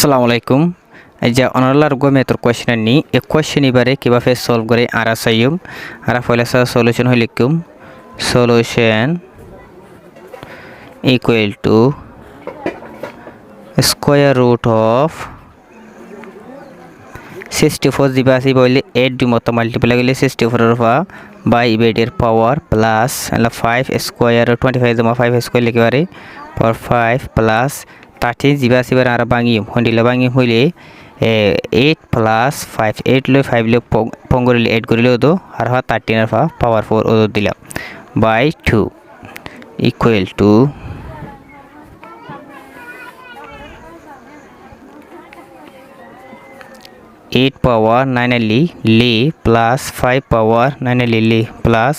আসসালামু আলাইকুম। এই যে অনালার গো মেথর কোয়েশ্চন নি এই কোয়েশ্চন এবারে কিভাবে সলভ করে আরা সাইয়ুম আরা ফলে সলিউশন হই লিখুম solution equal to square root of 64 দিবা আসি বলে 8 দি মত মাল্টিপ্লাই করলে 64 এর বাই ইবেডের পাওয়ার প্লাস 5 স্কয়ার 25 জমা 5 স্কয়ার লিখে পারে পাওয়ার 5 প্লাস 13 দিবা আসি আর বাঙিম হন্ডিলা বাঙিম হইলে 8 প্লাস 5 8 লই 5 লই পঙ্গরিলে 8 করিলে তো আর 13 এর পাওয়ার 4 ও দিলাম by 2 equal to 8 power 9 li plus 5 power 9 li plus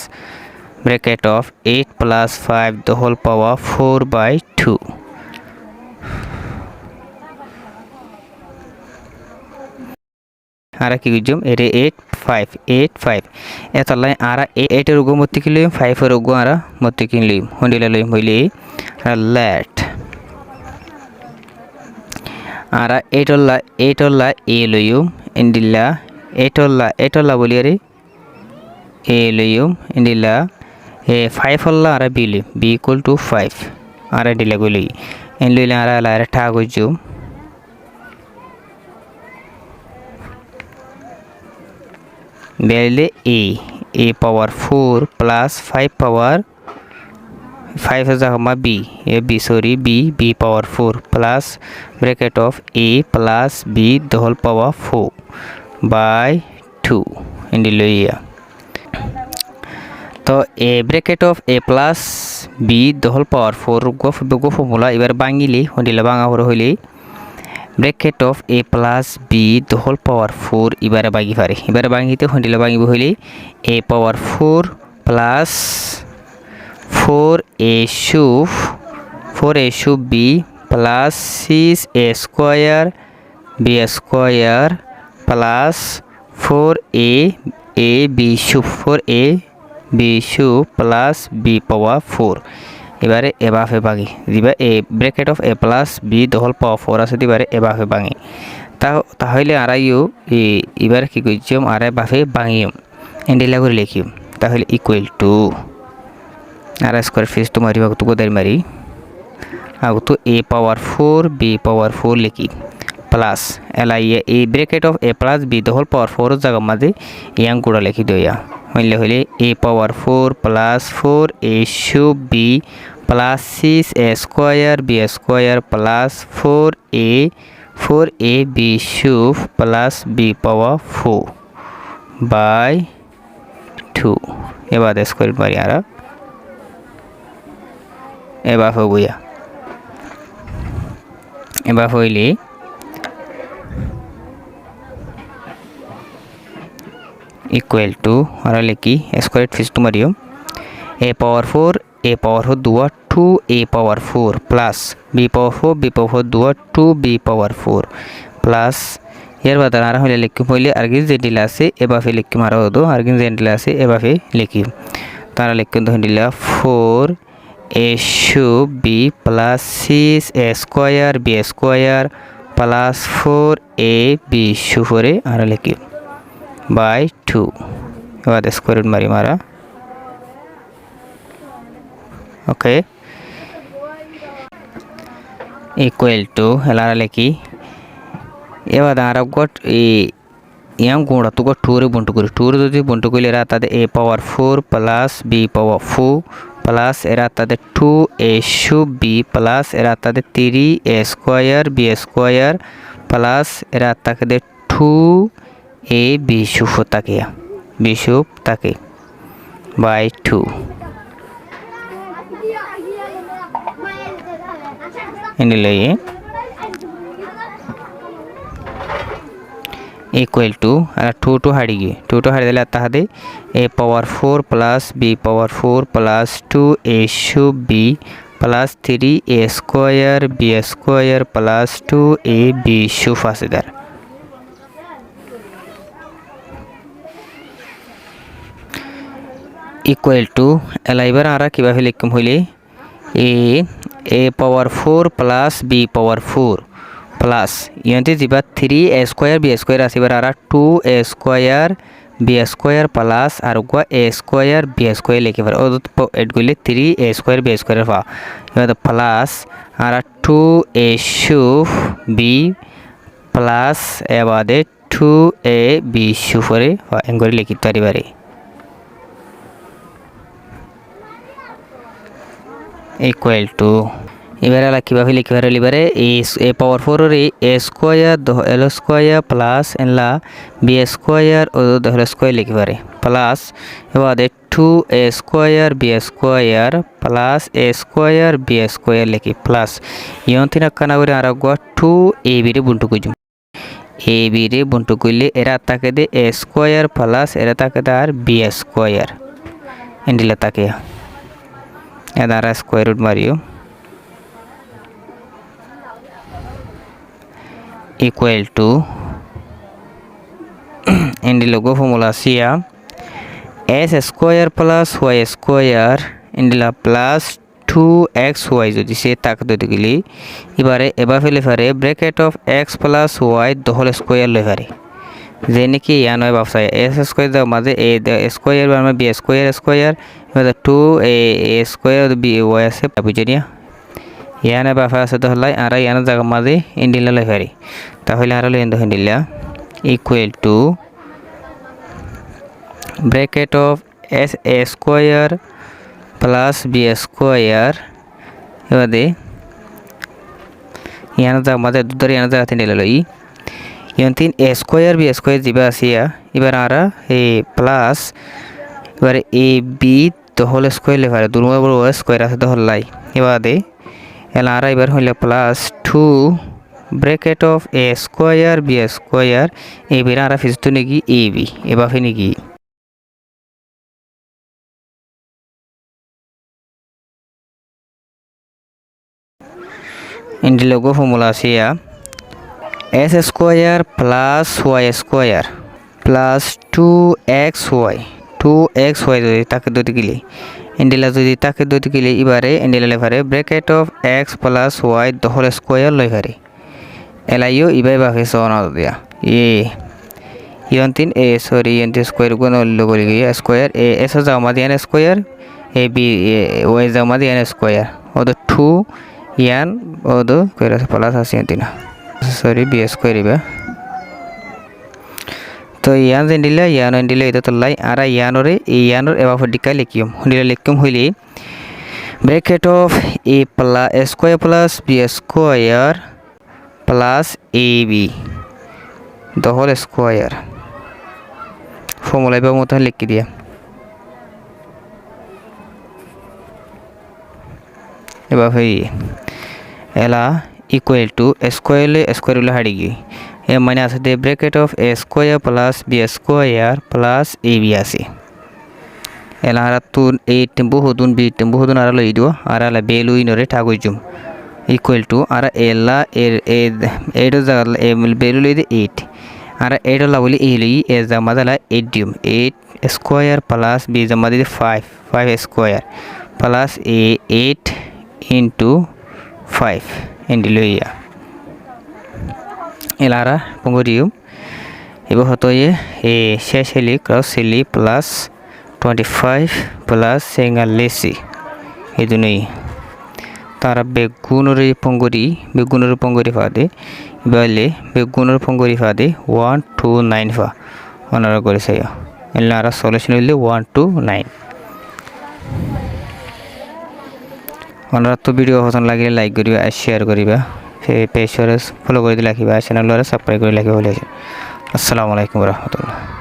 bracket of 8 plus 5 the whole power 4 by 2 आरा की गुजम एरे 8 5 एतलाई आरा 8 এর উগো মতি কিলো 5 এর উগো आरा মতি কিলো হন্ডিলা লই হইলে লেট आरा 8 অল্লা এ লইম ইন্ডিলা 8 অল্লা বলি আরে এ লইম ইন্ডিলা 5 অল্লা আরা বি লই বি ইকুয়াল টু 5 আরা দিলা গলি এন লইলা আরা লারে ঠা গজুম বেলে a power 4 plus 5 power 5 is a b b power 4 plus bracket of a plus b the whole power 4 by 2 in the lower तो a bracket of a plus b the whole power 4 go formula এবার বাঙিলি হন্ডিলা বাঙা হরে হইলে bracket of a plus b the whole power 4 এবারে বাগি পারে এবারে বাঙিতে হন্ডিলা বাঙিব হইলে a power 4 plus 4a sub b plus 6a square b square plus 4a b sub 4a b sub plus b power 4 এবারে এবাফে ভাঙি দিবা a bracket of a plus b the whole power 4 আছে দিবারে এবাফে ভাঙি তাহলে আরাইও এবারে কি কইছম আরে বাফে ভাঙিম এন্ডিলা করে লিখিম তাহলে ইকুয়াল টু আর স্কয়ার ফেস তো মারি বাগু তো গোদারি মারি আগু তো a পাওয়ার 4 b পাওয়ার 4 লিখি প্লাস এলাই a bracket of a plus b the whole power 4 এর জায়গা মধ্যে ইয়াং গুড়া লিখি দইয়া হইলে a power 4 plus 4a sub b plus 6a square b square plus 4a b sub প্লাস b পাওয়ার 4 বাই 2 এবার স্কয়ার মারি আরা এবার হইয়া এবার হইলে ইকুয়াল টু আর লিখি স্কয়ার ফিস টু মারিও a পাওয়ার 4 দুয়া 2a পাওয়ার 4 প্লাস b পাওয়ার 4 দুয়া 2b পাওয়ার 4 প্লাস এর বাদ আর হইলে লিখি হইলে আরগিন জেন্ডিলা আছে এবাফে লিখি মারা হতো আরগিন জেন্ডিলা আছে এবাফে লিখি তারা লিখি হইলা 4a sub b plus 6a square b square plus 4a b sub 4 আর লিখি by 2 এবার স্কয়ার রুট মারি মারা ওকে ইকুয়াল টু এলারা লিখি এবার আর গট ইয়াং গুণা তো গট 2 রে বন্টু করি 2 রে যদি বন্টু কইলে রা তাতে a power 4 plus b power 4 plus এরা তাদের 2a sub b প্লাস এরা তাদের 3a square b square plus এরা তাদের 2a b sub তাকে b sub তাকে বাই 2 এনিলে equal to 2 to হাড়ি গিয়ে 2 to হাড়ি দিলে তাহলে a power 4 plus b power 4 plus 2a sub b plus 3a square b square plus 2a b sub আছে দার ইকুয়াল টু এলাইবার আরা কিভাবে লিখম হইলে a power 4 plus b power 4 plus ইয়ন্তি যিবা 3a স্কয়ার b স্কয়ার আছে এবার আর 2a square b square plus আর গো a স্কয়ার b স্কয়ার লিখে পারে এট গলে 3a স্কয়ার b স্কয়ার পা এবার প্লাস আর 2a সুফ b প্লাস এবারে 2a b সুফরে এঙ্গরে লিখিতে পারিবারে ইকুয়াল টু এবারে কিভাবে লিখতে পারি এবারে এ পাওয়ার 4 এর a square l square plus এনলা b স্কয়ার ও হোল স্কয়ার লিখতে পারি প্লাস এবারে 2a square b square plus a square b square লিখি প্লাস ইয়ন্তিনা কানা করে আর গো 2ab রে বুনটু কইজুম ab রে বুনটু কইলে এরা তাকে দে a স্কয়ার প্লাস এরা তাকে দে আর b স্কয়ার এন্ডিলা তাকে এদারা স্কয়ার রুট মারিও equal to in the logo formula sia s square plus y square in the plus 2xy যদি সে তাক দিতে গেলি এবারে ফেলে পারে bracket of x plus y the whole square লই পারে যে নাকি ইয়া নয় বাপসায় s স্কয়ার দাও মাঝে a স্কয়ার মানে b স্কয়ার স্কয়ার এবারে 2a স্কয়ার b y আছে বুঝিয়া ইয়ানে বাফা আছে তাহলে আর ইয়ানে জায়গা মাঝে ইন্ডিলা লই পারি তাহলে আর লই ইন্ডিলা equal to bracket of s a square plus b square এবারে ইয়ানে জায়গা মাঝে দুধরে ইয়ানে জায়গা ইন্ডিলা লই ইয়ান 3 a স্কয়ার b স্কয়ার দিবা আসিয়া এবার আর এই প্লাস এবারে a b তো হোল স্কয়ার লই পারে দুর্মা বড় স্কয়ার আছে তাহলে এবারে এলারা এবার হইলে plus 2 bracket of a square b square এবার আর ফিজতো নেকি ab এবার ফে নেকি ইন্ডি লোগো ফর্মুলা আছে s square plus y square plus 2xy যদি তাকে দুটি গেলে এন্ডিলা যদি তাকে দুটি গেলে এবারে এন্ডিলা লেভারে bracket of x plus y the whole square লেভারে এলাইও ইবাই বাফে সনা দিয়া ইয়ন্তিন a সরি ইয়ন্তিন স্কয়ার গুণ লোগো লিখি স্কয়ার a s জামা দিয়ান স্কয়ার a b y জামা দিয়ান স্কয়ার ওদ 2 ইয়ান ওদ কইরা প্লাস আছে ইয়ন্তিনা সরি b স্কয়ার ইবা তো ইয়ান দিলা ইয়ান দিলা এটা তো লাই আর ইয়ানরে ইয়ানর এবাফ ডিকা লিখিম দিলা লিখম হইলি bracket of a plus square plus b square plus ab the whole square formula এবার মত লিখি দিয়া এবার হই এলা ইকুয়াল টু স্কয়ার হলো হাড়ি গই এ মানে আছে দে bracket of a square plus b square plus ab আছে এলা আর তুন a টেম্পো হদুন b টেম্পো হদুন আর লই দিও আর আলা বে লই নরে ঠাগই জুম ইকুয়াল টু আর এলা এর এর জায়গা এ বে লই দে 8 আর এর লা বলি এ লই এ জামা দালা 8 দিম 8 স্কয়ার প্লাস b জামা দি 5 স্কয়ার প্লাস a 8 ইনটু 5 এন্ডিলইয়া এলারা পঙ্গরিও এবার হতো এ শেষ হেলি ক্রস হেলি প্লাস 25 প্লাস সেঙ্গালেসি এই দুই তারা বেগুনের পঙ্গরি ফাদে এবারে বেগুনের পঙ্গরি ফাদে 129 ফা ওনারা করেছে এলারা সলিউশন হইলে 129 ওনারা তো ভিডিও পছন্দ লাগিলে লাইক করিবা আর শেয়ার করিবা পেজরে ফলো করে দিলে রাখিবা চ্যানেলরে সাবস্ক্রাইব করে রাখিবা বলে আসসালামু আলাইকুম ওয়া রাহমাতুল্লাহ।